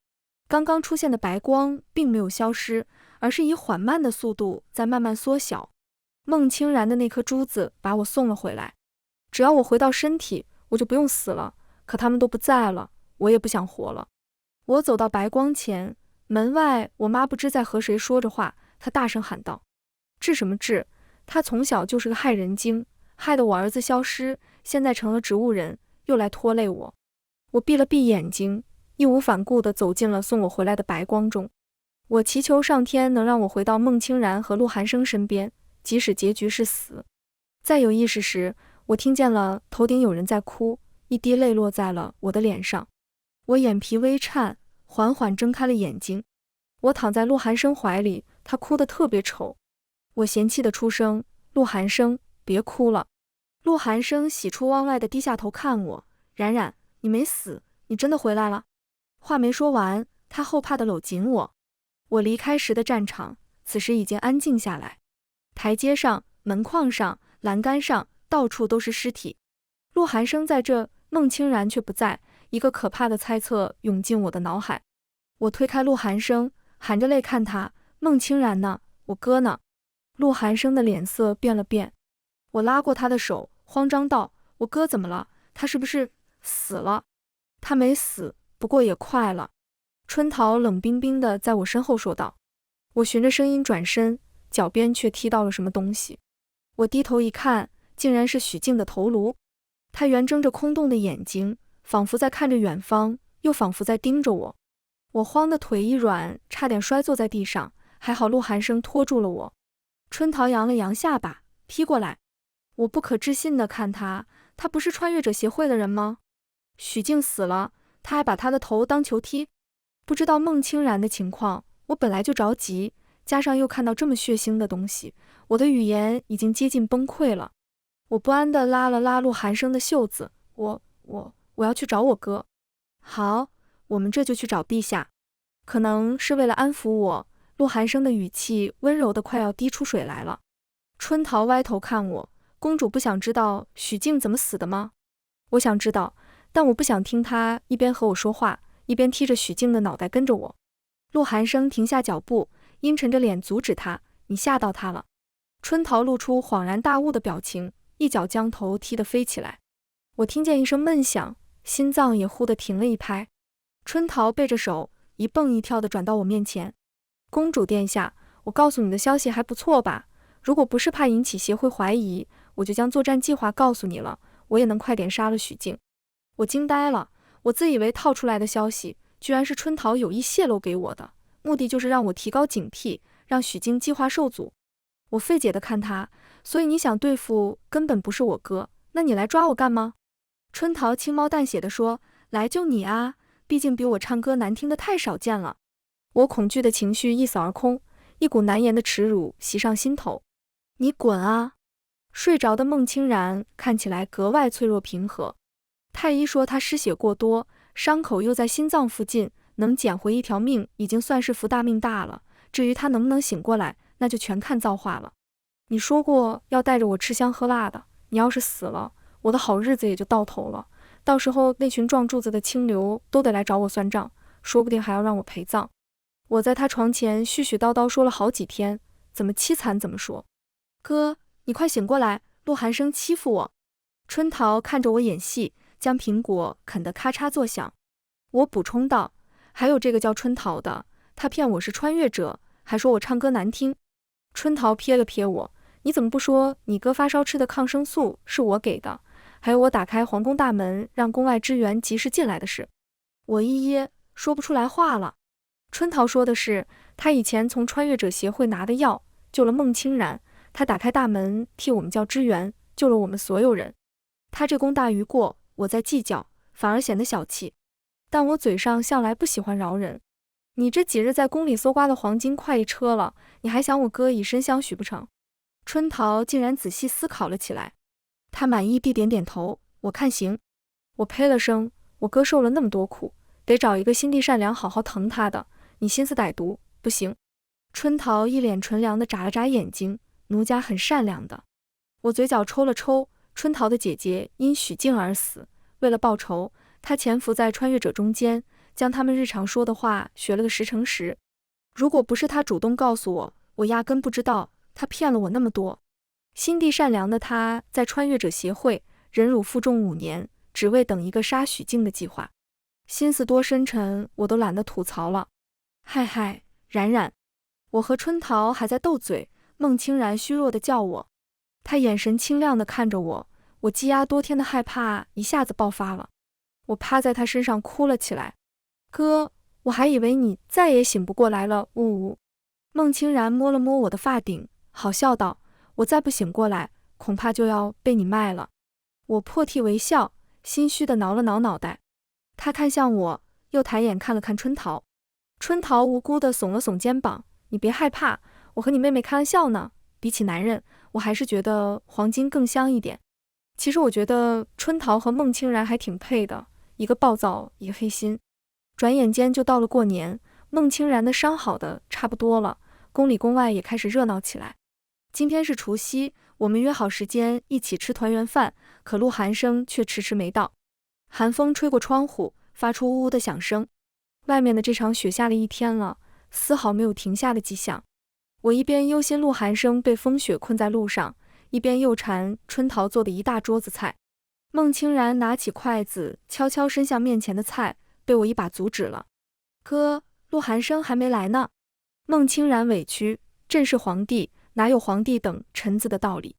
刚刚出现的白光并没有消失，而是以缓慢的速度在慢慢缩小。孟清然的那颗珠子把我送了回来，只要我回到身体，我就不用死了。可他们都不在了，我也不想活了。我走到白光前，门外我妈不知在和谁说着话，她大声喊道，治什么治？她从小就是个害人精，害得我儿子消失，现在成了植物人，又来拖累我。我闭了闭眼睛，义无反顾地走进了送我回来的白光中。我祈求上天能让我回到孟清然和陆寒生身边，即使结局是死。在有意识时，我听见了头顶有人在哭，一滴泪落在了我的脸上。我眼皮微颤，缓缓睁开了眼睛。我躺在陆寒生怀里，他哭得特别丑。我嫌弃地出声，陆寒生，别哭了。陆寒生喜出望外地低下头看我，冉冉，你没死，你真的回来了。话没说完，他后怕地搂紧我。我离开时的战场，此时已经安静下来。台阶上、门框上、栏杆上，到处都是尸体。陆寒生在这，孟清然却不在，一个可怕的猜测涌进我的脑海。我推开陆寒生，含着泪看他，孟清然呢？我哥呢？陆寒生的脸色变了变。我拉过他的手，慌张道，我哥怎么了？他是不是死了？他没死，不过也快了。春桃冷冰冰地在我身后说道。我循着声音转身，脚边却踢到了什么东西。我低头一看，竟然是许静的头颅。他圆睁着空洞的眼睛，仿佛在看着远方，又仿佛在盯着我。我慌得腿一软，差点摔坐在地上，还好陆寒生拖住了我。春桃扬了扬下巴，劈过来。我不可置信地看他，他不是穿越者协会的人吗？许静死了，他还把他的头当球踢。不知道孟清然的情况，我本来就着急，加上又看到这么血腥的东西，我的语言已经接近崩溃了。我不安地拉了拉陆寒生的袖子，我要去找我哥。好，我们这就去找陛下。可能是为了安抚我，陆寒生的语气温柔得快要滴出水来了。春桃歪头看我，公主不想知道许静怎么死的吗？我想知道，但我不想听她一边和我说话，一边踢着许静的脑袋跟着我。陆寒生停下脚步，阴沉着脸阻止他，你吓到他了。春桃露出恍然大悟的表情，一脚将头踢得飞起来。我听见一声闷响，心脏也忽地停了一拍。春桃背着手，一蹦一跳地转到我面前。公主殿下，我告诉你的消息还不错吧？如果不是怕引起协会怀疑，我就将作战计划告诉你了，我也能快点杀了许静。我惊呆了，我自以为套出来的消息，居然是春桃有意泄露给我的，目的就是让我提高警惕，让许静计划受阻。我费解地看他，所以你想对付根本不是我哥，那你来抓我干嘛？春桃轻描淡写地说，来救你啊，毕竟比我唱歌难听的太少见了。我恐惧的情绪一扫而空，一股难言的耻辱袭上心头。你滚啊！睡着的孟清然看起来格外脆弱平和。太医说他失血过多，伤口又在心脏附近，能捡回一条命已经算是福大命大了，至于他能不能醒过来，那就全看造化了。你说过要带着我吃香喝辣的，你要是死了，我的好日子也就到头了，到时候那群撞柱子的清流都得来找我算账，说不定还要让我陪葬。我在他床前絮絮叨叨说了好几天，怎么凄惨怎么说。哥，你快醒过来，陆寒生欺负我。春桃看着我演戏，将苹果啃得咔嚓作响。我补充道，还有这个叫春桃的，他骗我是穿越者，还说我唱歌难听。春桃瞥了瞥我，你怎么不说你哥发烧吃的抗生素是我给的，还有我打开皇宫大门让宫外支援及时进来的事？我一噎，说不出来话了。春桃说的是，他以前从穿越者协会拿的药，救了孟清然，他打开大门替我们叫支援，救了我们所有人。他这功大于过，我在计较，反而显得小气。但我嘴上向来不喜欢饶人。你这几日在宫里搜刮的黄金快一车了，你还想我哥以身相许不成？春桃竟然仔细思考了起来，他满意地点点头，我看行。我呸了声，我哥受了那么多苦，得找一个心地善良好好疼他的，你心思歹毒，不行。春桃一脸纯良地眨了眨眼睛，奴家很善良的。我嘴角抽了抽，春桃的姐姐因许静而死，为了报仇，她潜伏在穿越者中间，将他们日常说的话学了个10成10。如果不是她主动告诉我，我压根不知道她骗了我那么多。心地善良的她在穿越者协会忍辱负重5年，只为等一个杀许静的计划。心思多深沉，我都懒得吐槽了。嗨嗨，冉冉。我和春桃还在斗嘴，孟清然虚弱地叫我。他眼神清亮地看着我，我积压多天的害怕一下子爆发了。我趴在他身上哭了起来。哥，我还以为你再也醒不过来了，呜呜。孟清然摸了摸我的发顶，好笑道，我再不醒过来，恐怕就要被你卖了。我破涕为笑，心虚地挠了挠脑袋。他看向我，又抬眼看了看春桃。春桃无辜地耸了耸肩膀，你别害怕，我和你妹妹开玩笑呢，比起男人，我还是觉得黄金更香一点。其实我觉得春桃和孟清然还挺配的，一个暴躁，一个黑心。转眼间就到了过年，孟清然的伤好的差不多了，宫里宫外也开始热闹起来。今天是除夕，我们约好时间一起吃团圆饭，可陆寒生却迟迟没到。寒风吹过窗户，发出呜呜的响声。外面的这场雪下了一天了，丝毫没有停下的迹象。我一边忧心陆寒生被风雪困在路上，一边又馋春桃做的一大桌子菜。孟清然拿起筷子，悄悄伸向面前的菜，被我一把阻止了。哥，陆寒生还没来呢。孟清然委屈，朕是皇帝，哪有皇帝等臣子的道理？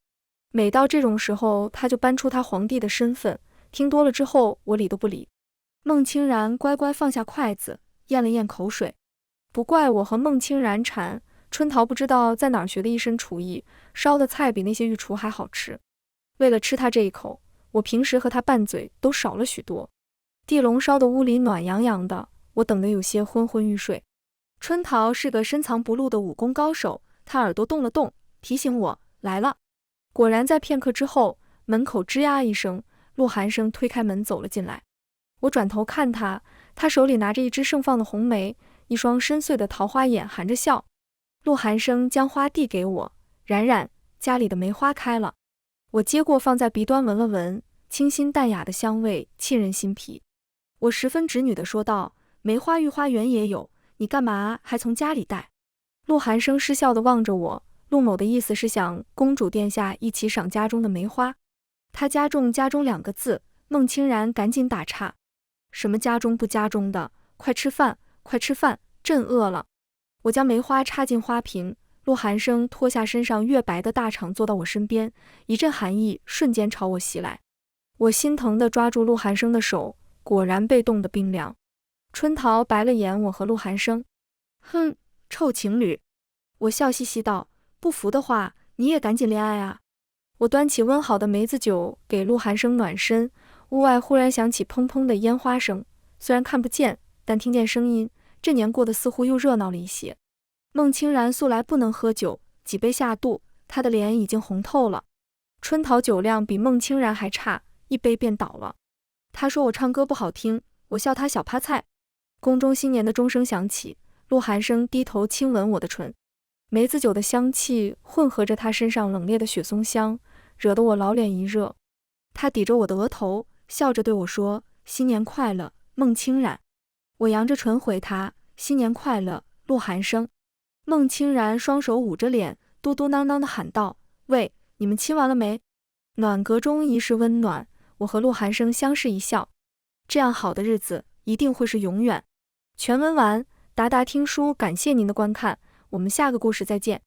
每到这种时候，他就搬出他皇帝的身份，听多了之后，我理都不理。孟清然乖乖放下筷子，咽了咽口水。不怪我和孟清然馋，春桃不知道在哪儿学的一身厨艺，烧的菜比那些御厨还好吃。为了吃他这一口，我平时和他拌嘴都少了许多。地笼烧的屋里暖洋洋的，我等得有些昏昏欲睡。春桃是个深藏不露的武功高手，他耳朵动了动，提醒我来了。果然在片刻之后，门口吱呀一声，陆寒生推开门走了进来。我转头看他，他手里拿着一只盛放的红梅，一双深邃的桃花眼含着笑。陆寒生将花递给我，冉冉，家里的梅花开了。我接过放在鼻端闻了闻，清新淡雅的香味沁人心脾。我十分直女地说道，梅花御花园也有，你干嘛还从家里带？陆寒生失笑地望着我，陆某的意思是想公主殿下一起赏家中的梅花。他加重家中2个字，孟清然赶紧打岔，什么家中不家中的，快吃饭，快吃饭，朕饿了。我将梅花插进花瓶，陆寒生脱下身上月白的大氅，坐到我身边，一阵寒意瞬间朝我袭来。我心疼地抓住陆寒生的手，果然被冻得冰凉。春桃白了眼我和陆寒生，哼，臭情侣。我笑嘻嘻道，不服的话，你也赶紧恋爱啊。我端起温好的梅子酒给陆寒生暖身，屋外忽然响起砰砰的烟花声，虽然看不见，但听见声音，这年过得似乎又热闹了一些。孟清然素来不能喝酒，几杯下肚，她的脸已经红透了。春桃酒量比孟清然还差，一杯便倒了。她说我唱歌不好听，我笑她小趴菜。宫中新年的钟声响起，陆寒生低头亲吻我的唇，梅子酒的香气混合着他身上冷冽的雪松香，惹得我老脸一热。他抵着我的额头，笑着对我说：“新年快乐，孟清然。”我扬着唇回他：“新年快乐，陆寒生。”孟清然双手捂着脸，嘟嘟囔囔地喊道：“喂，你们亲完了没？”暖阁中一世温暖，我和陆寒生相视一笑，这样好的日子一定会是永远。全文完，达达听书感谢您的观看，我们下个故事再见。